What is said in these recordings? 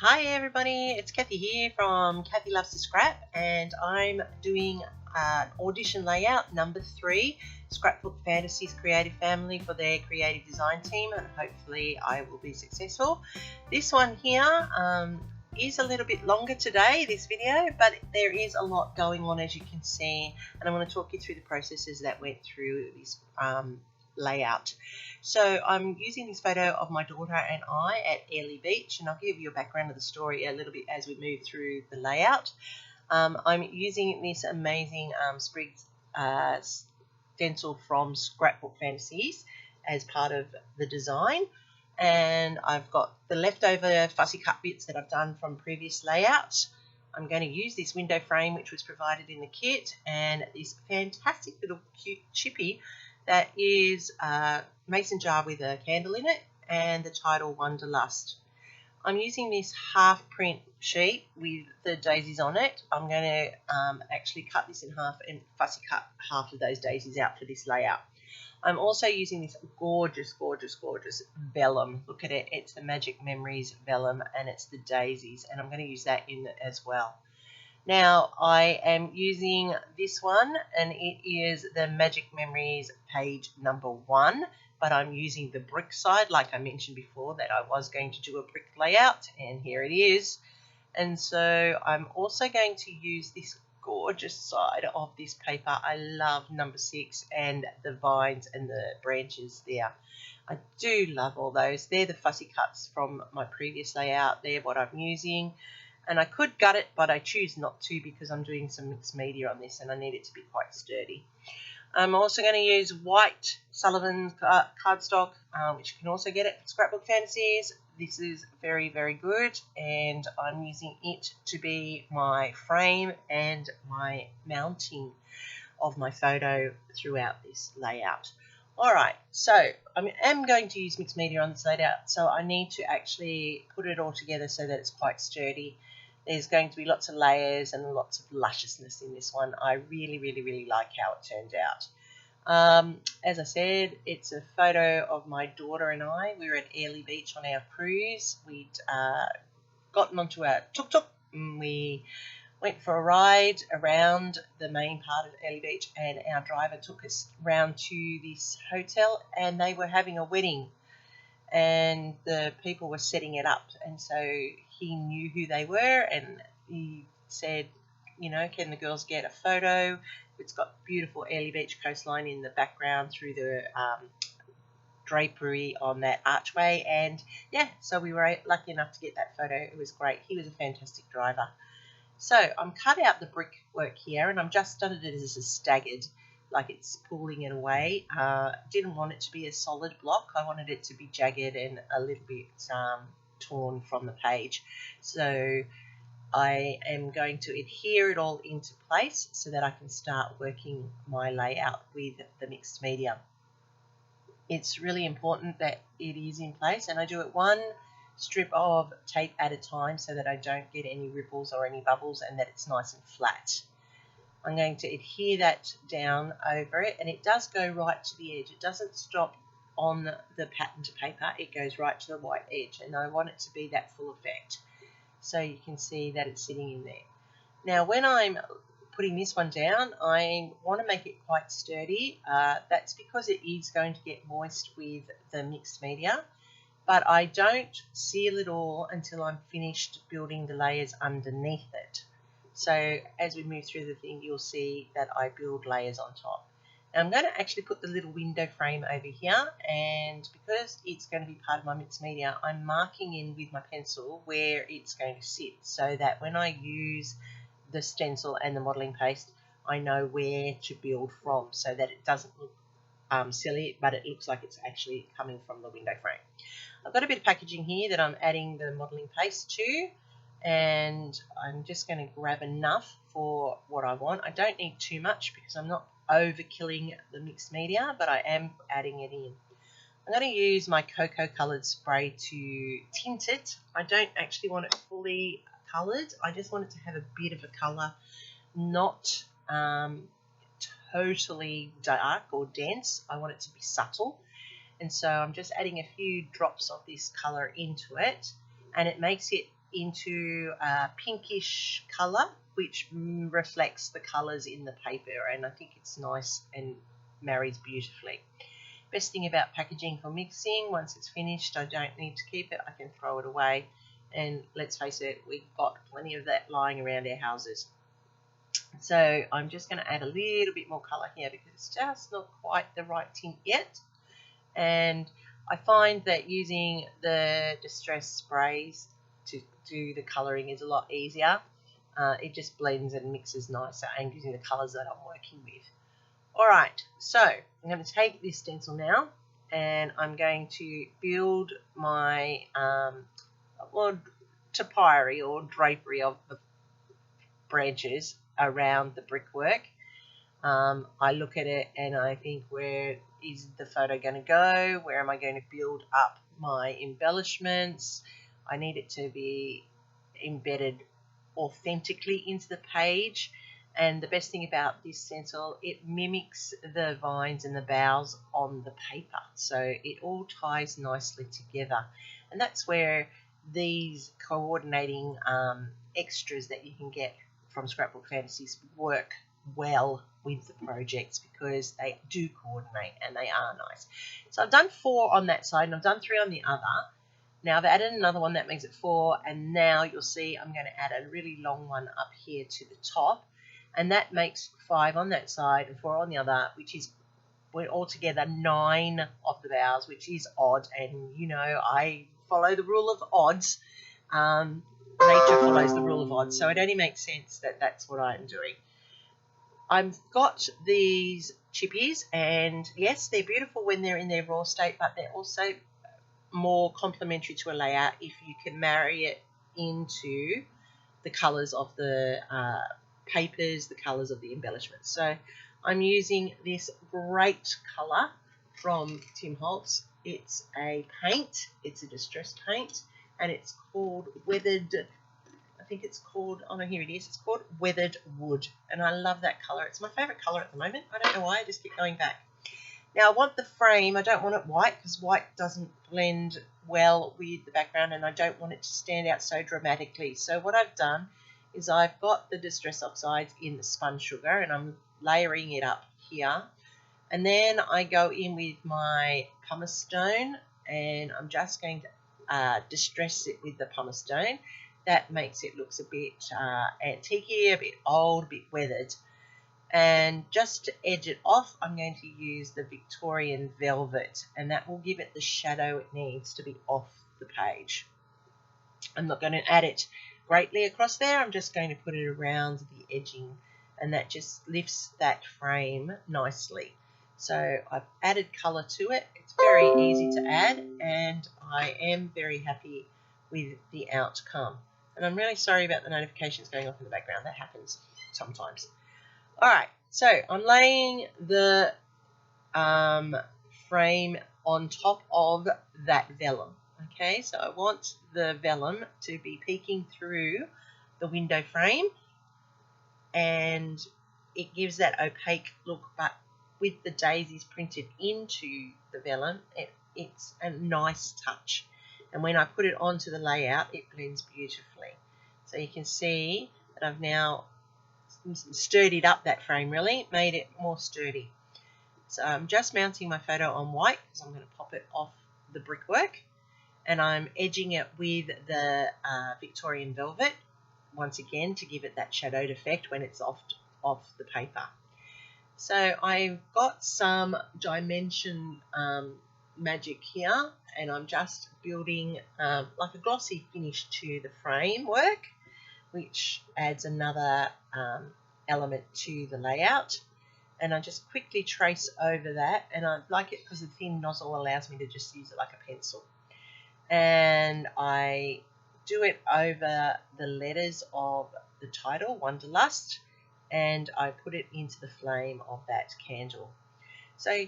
Hi everybody, it's Kathy here from Kathy Loves to Scrap, and I'm doing an audition layout number 3, Scrapbook Fantasies Creative Family for their creative design team, and hopefully I will be successful. This one here is a little bit longer today, this video, but there is a lot going on, as you can see, and I'm going to talk you through the processes that went through this layout. So I'm using this photo of my daughter and I at Airlie Beach, and I'll give you a background of the story a little bit as we move through the layout. I'm using this amazing sprig stencil from Scrapbook Fantasies as part of the design, and I've got the leftover fussy cut bits that I've done from previous layouts. I'm going to use this window frame which was provided in the kit, and this fantastic little cute chippy that is a mason jar with a candle in it and the title Wanderlust. I'm using this half print sheet with the daisies on it. I'm going to actually cut this in half and fussy cut half of those daisies out for this layout. I'm also using this gorgeous vellum. Look at it, it's the Magic Memories vellum and it's the daisies, and I'm going to use that in it as well. Now I am using this one, and it is the Magic Memories page number 1, but I'm using the brick side like I mentioned before that I was going to do a brick layout, and here it is. And so I'm also going to use this gorgeous side of this paper. I love number 6 and the vines and the branches there. I do love all those. They're the fussy cuts from my previous layout. They're what I'm using. And I could gut it, but I choose not to because I'm doing some mixed media on this and I need it to be quite sturdy. I'm also going to use white Sullivan cardstock, which you can also get at Scrapbook Fantasies. This is very good, and I'm using it to be my frame and my mounting of my photo throughout this layout. Alright, so I am going to use mixed media on this layout, so I need to actually put it all together so that it's quite sturdy. There's going to be lots of layers and lots of lusciousness in this one. I really like how it turned out. As I said, it's a photo of my daughter and I. We were at Airlie Beach on our cruise. We'd gotten onto our tuk-tuk and we went for a ride around the main part of Airlie Beach, and our driver took us round to this hotel, and they were having a wedding and the people were setting it up, and so he knew who they were and he said, you know, can the girls get a photo? It's got beautiful Airlie Beach coastline in the background through the drapery on that archway, and yeah, so we were lucky enough to get that photo. It was great. He was a fantastic driver. So I'm cut out the brickwork here, and I'm just done it as a staggered, like it's pulling it away. Didn't want it to be a solid block. I wanted it to be jagged and a little bit torn from the page. So I am going to adhere it all into place so that I can start working my layout with the mixed media. It's really important that it is in place, and I do it one strip of tape at a time so that I don't get any ripples or any bubbles, and that it's nice and flat. I'm going to adhere that down over it, and it does go right to the edge. It doesn't stop on the pattern to paper, it goes right to the white edge, and I want it to be that full effect. So you can see that it's sitting in there. Now when I'm putting this one down, I want to make it quite sturdy. That's because it is going to get moist with the mixed media, but I don't seal it all until I'm finished building the layers underneath it. So as we move through the thing, you'll see that I build layers on top. Now I'm going to actually put the little window frame over here, and because it's going to be part of my mixed media, I'm marking in with my pencil where it's going to sit, so that when I use the stencil and the modelling paste, I know where to build from, so that it doesn't look silly, but it looks like it's actually coming from the window frame. I've got a bit of packaging here that I'm adding the modelling paste to, and I'm just going to grab enough for what I want. I don't need too much because I'm not overkilling the mixed media, but I am adding it in. I'm going to use my cocoa coloured spray to tint it. I don't actually want it fully coloured. I just want it to have a bit of a colour, not totally dark or dense. I want it to be subtle. And so I'm just adding a few drops of this colour into it, and it makes it into a pinkish colour, which reflects the colours in the paper, and I think it's nice and marries beautifully. Best thing about packaging for mixing, once it's finished, I don't need to keep it, I can throw it away. And let's face it, we've got plenty of that lying around our houses. So I'm just going to add a little bit more colour here because it's just not quite the right tint yet. And I find that using the distress sprays to do the colouring is a lot easier. It just blends and mixes nicer and gives me the colours that I'm working with. Alright, so I'm going to take this stencil now and I'm going to build my topiary or drapery of the branches around the brickwork. I look at it and I think, where is the photo going to go? Where am I going to build up my embellishments? I need it to be embedded authentically into the page. And the best thing about this stencil, it mimics the vines and the boughs on the paper. So it all ties nicely together. And that's where these coordinating extras that you can get from Scrapbook Fantasies work well with the projects, because they do coordinate and they are nice. So I've done 4 on that side and I've done 3 on the other. Now I've added another one that makes it 4, and now you'll see I'm going to add a really long one up here to the top, and that makes 5 on that side and 4 on the other, which is altogether 9 of the boughs, which is odd. And you know, I follow the rule of odds. Nature follows the rule of odds, so it only makes sense that that's what I'm doing. I've got these chippies, and yes, they're beautiful when they're in their raw state, but they're also more complementary to a layout if you can marry it into the colours of the papers, the colours of the embellishments. So I'm using this great colour from Tim Holtz. It's a paint, it's a distress paint, and it's called Weathered, I think it's called, oh no, here it is, it's called Weathered Wood, and I love that colour. It's my favourite colour at the moment. I don't know why, I just keep going back. Now I want the frame, I don't want it white because white doesn't blend well with the background, and I don't want it to stand out so dramatically. So what I've done is I've got the distress oxides in the spun sugar and I'm layering it up here. And then I go in with my pumice stone and I'm just going to distress it with the pumice stone. That makes it looks a bit antique, a bit old, a bit weathered. And just to edge it off, I'm going to use the Victorian Velvet, and that will give it the shadow it needs to be off the page. I'm not going to add it greatly across there, I'm just going to put it around the edging, and that just lifts that frame nicely. So I've added colour to it. It's very easy to add, and I am very happy with the outcome. And I'm really sorry about the notifications going off in the background. That happens sometimes. Alright, so I'm laying the frame on top of that vellum. Okay, so I want the vellum to be peeking through the window frame, and it gives that opaque look, but with the daisies printed into the vellum, it's a nice touch. And when I put it onto the layout, it blends beautifully. So you can see that I've now sturdied up that frame, really made it more sturdy. So I'm just mounting my photo on white because I'm going to pop it off the brickwork, and I'm edging it with the Victorian Velvet once again to give it that shadowed effect when it's off the paper. So I've got some dimension magic here, and I'm just building like a glossy finish to the framework, which adds another element to the layout. And I just quickly trace over that, and I like it because the thin nozzle allows me to just use it like a pencil. And I do it over the letters of the title, Wanderlust, and I put it into the flame of that candle. So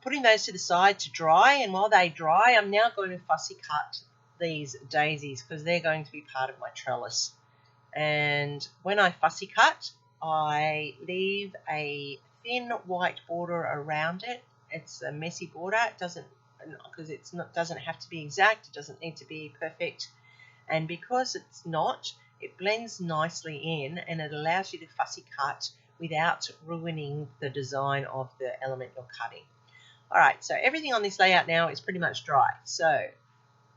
putting those to the side to dry, and while they dry, I'm now going to fussy cut these daisies because they're going to be part of my trellis. And when I fussy cut, I leave a thin white border around it. It's a messy border. It doesn't, because doesn't have to be exact. It doesn't need to be perfect. And because it's not, it blends nicely in and it allows you to fussy cut without ruining the design of the element you're cutting. All right, so everything on this layout now is pretty much dry. So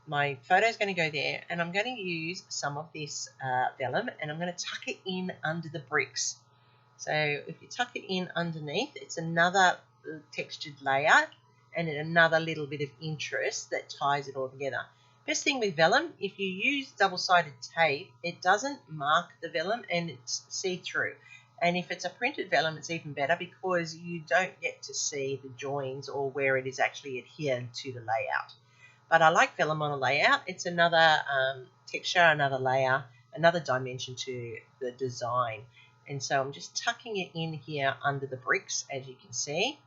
my photo is going to go there, and I'm going to use some of this vellum, and I'm going to tuck it in under the bricks. So if you tuck it in underneath, it's another textured layer and another little bit of interest that ties it all together. Best thing with vellum, if you use double-sided tape, it doesn't mark the vellum and it's see-through. And if it's a printed vellum, it's even better because you don't get to see the joins or where it is actually adhered to the layout. But I like vellum on a layout. It's another texture, another layer, another dimension to the design. And so I'm just tucking it in here under the bricks, as you can see.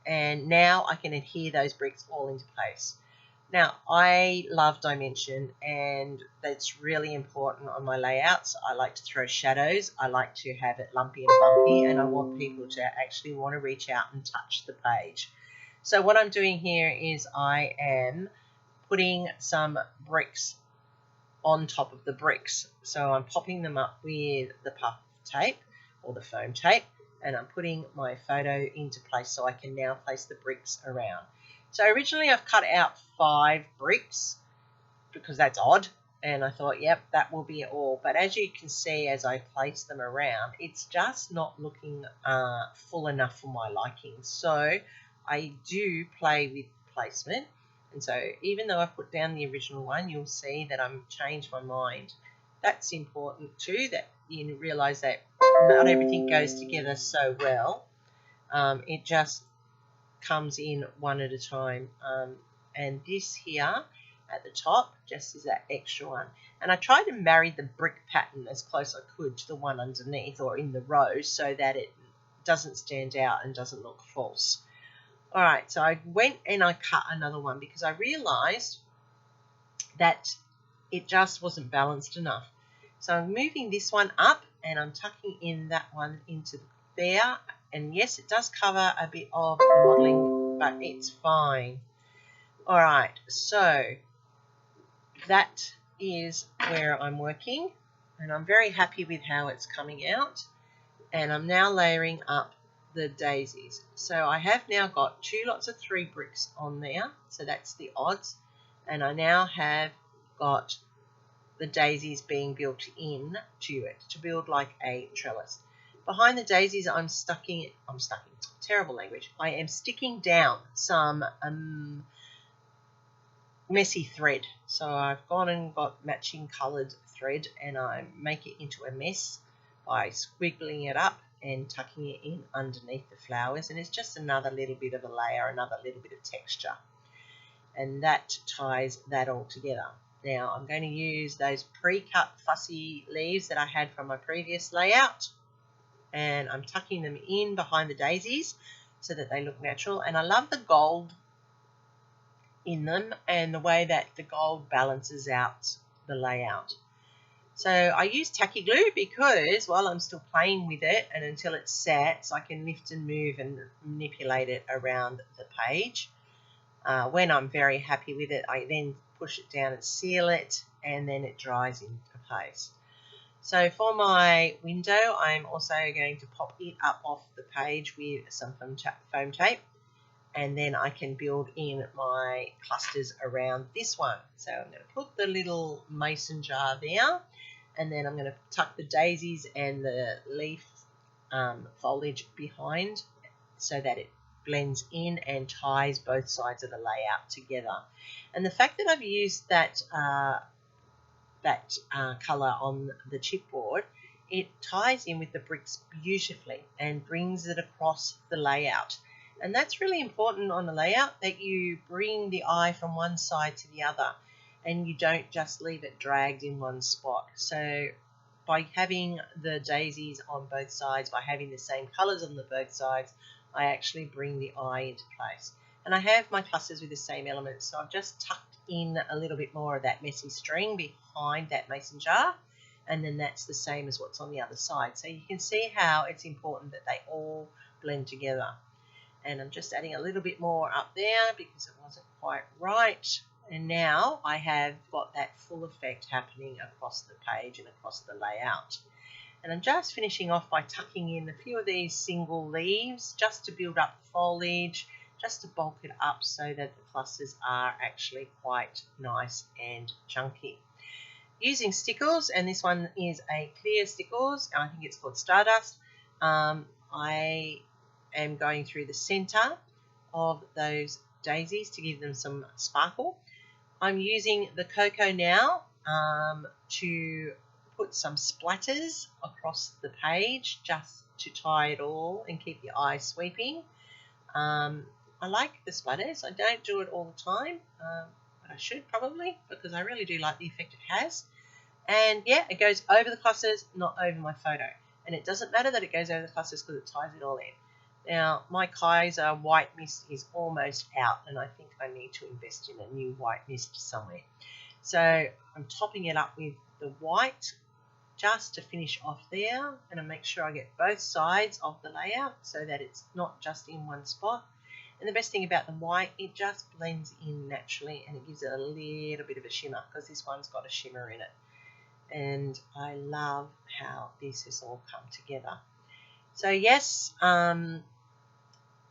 And now I can adhere those bricks all into place. Now, I love dimension, and that's really important on my layouts. I like to throw shadows. I like to have it lumpy and bumpy, and I want people to actually want to reach out and touch the page. So what I'm doing here is I am putting some bricks on top of the bricks. So I'm popping them up with the puff tape or the foam tape, and I'm putting my photo into place so I can now place the bricks around. So originally I've cut out 5 bricks because that's odd, and I thought, yep, that will be all. But as you can see, as I place them around, it's just not looking full enough for my liking. So I do play with placement. And so even though I've put down the original one, you'll see that I've changed my mind. That's important too, that you realise that not everything goes together so well. It just comes in one at a time. And this here at the top just is that extra one. And I tried to marry the brick pattern as close as I could to the one underneath or in the row so that it doesn't stand out and doesn't look false. All right, so I went and I cut another one because I realised that it just wasn't balanced enough. So I'm moving this one up and I'm tucking in that one into there. And yes, it does cover a bit of the modelling, but it's fine. All right, so that is where I'm working, and I'm very happy with how it's coming out. And I'm now layering up the daisies. So I have now got 2 lots of 3 bricks on there, so that's the odds, and I now have got the daisies being built in to it to build like a trellis. Behind the daisies I am sticking down some messy thread. So I've gone and got matching coloured thread and I make it into a mess by squiggling it up and tucking it in underneath the flowers, and it's just another little bit of a layer, another little bit of texture, and that ties that all together. Now I'm going to use those pre-cut fussy leaves that I had from my previous layout, and I'm tucking them in behind the daisies so that they look natural. And I love the gold in them and the way that the gold balances out the layout. So I use tacky glue because while I'm still playing with it and until it sets, I can lift and move and manipulate it around the page. When I'm very happy with it, I then push it down and seal it, and then it dries into place. So for my window, I'm also going to pop it up off the page with some foam tape, and then I can build in my clusters around this one. So I'm going to put the little mason jar there, and then I'm going to tuck the daisies and the leaf foliage behind so that it blends in and ties both sides of the layout together. And the fact that I've used that colour on the chipboard, it ties in with the bricks beautifully and brings it across the layout. And that's really important on the layout, that you bring the eye from one side to the other and you don't just leave it dragged in one spot. So by having the daisies on both sides, by having the same colours on the both sides, I actually bring the eye into place. And I have my clusters with the same elements, so I've just tucked in a little bit more of that messy string behind that mason jar, and then that's the same as what's on the other side. So you can see how it's important that they all blend together. And I'm just adding a little bit more up there because it wasn't quite right. And now I have got that full effect happening across the page and across the layout. And I'm just finishing off by tucking in a few of these single leaves just to build up the foliage, just to bulk it up so that the clusters are actually quite nice and chunky. Using stickles, and this one is a clear stickles, I think it's called Stardust. I am going through the centre of those daisies to give them some sparkle. I'm using the cocoa now to put some splatters across the page just to tie it all and keep the eye sweeping. I like the splatters. I don't do it all the time, but I should probably, because I really do like the effect it has. And yeah, it goes over the clusters, not over my photo. And it doesn't matter that it goes over the clusters because it ties it all in. Now, my Kaiser white mist is almost out, and I think I need to invest in a new white mist somewhere. So I'm topping it up with the white just to finish off there, and I make sure I get both sides of the layout so that it's not just in one spot. And the best thing about the white, it just blends in naturally and it gives it a little bit of a shimmer, because this one's got a shimmer in it. And I love how this has all come together. So yes,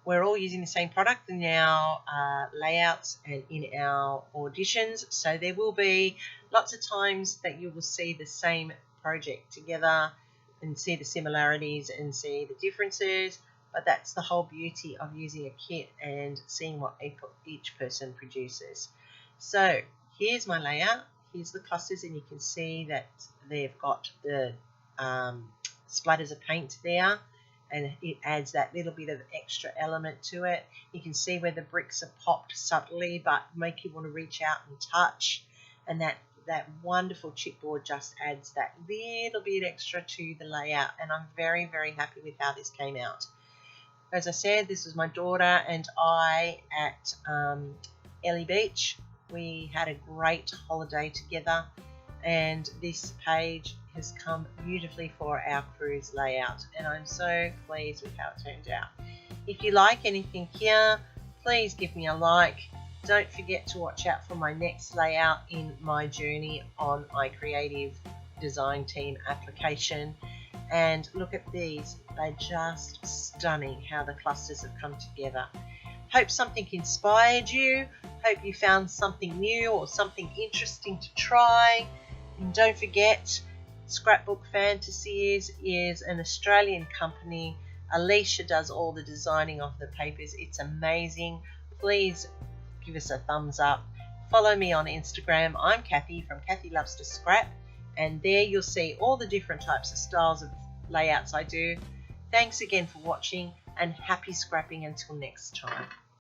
we're all using the same product in our layouts and in our auditions. So there will be lots of times that you will see the same project together and see the similarities and see the differences. But that's the whole beauty of using a kit and seeing what each person produces. So here's my layout. Here's the clusters, and you can see that they've got the splatters of paint there, and it adds that little bit of extra element to it. You can see where the bricks are popped subtly but make you want to reach out and touch, and that wonderful chipboard just adds that little bit extra to the layout, and I'm very, very happy with how this came out. As I said, this was my daughter and I at Ellie Beach. We had a great holiday together, and this page has come beautifully for our cruise layout, and I'm so pleased with how it turned out. If you like anything here, please give me a like. Don't forget to watch out for my next layout in my journey on my creative design team application. And look at these, they're just stunning how the clusters have come together. Hope something inspired you. Hope you found something new or something interesting to try. And don't forget, Scrapbook Fantasies is an Australian company. Alicia does all the designing of the papers. It's amazing. Please give us a thumbs up. Follow me on Instagram. I'm Kathy from Kathy Loves to Scrap, and there you'll see all the different types of styles of layouts I do. Thanks again for watching, and happy scrapping until next time.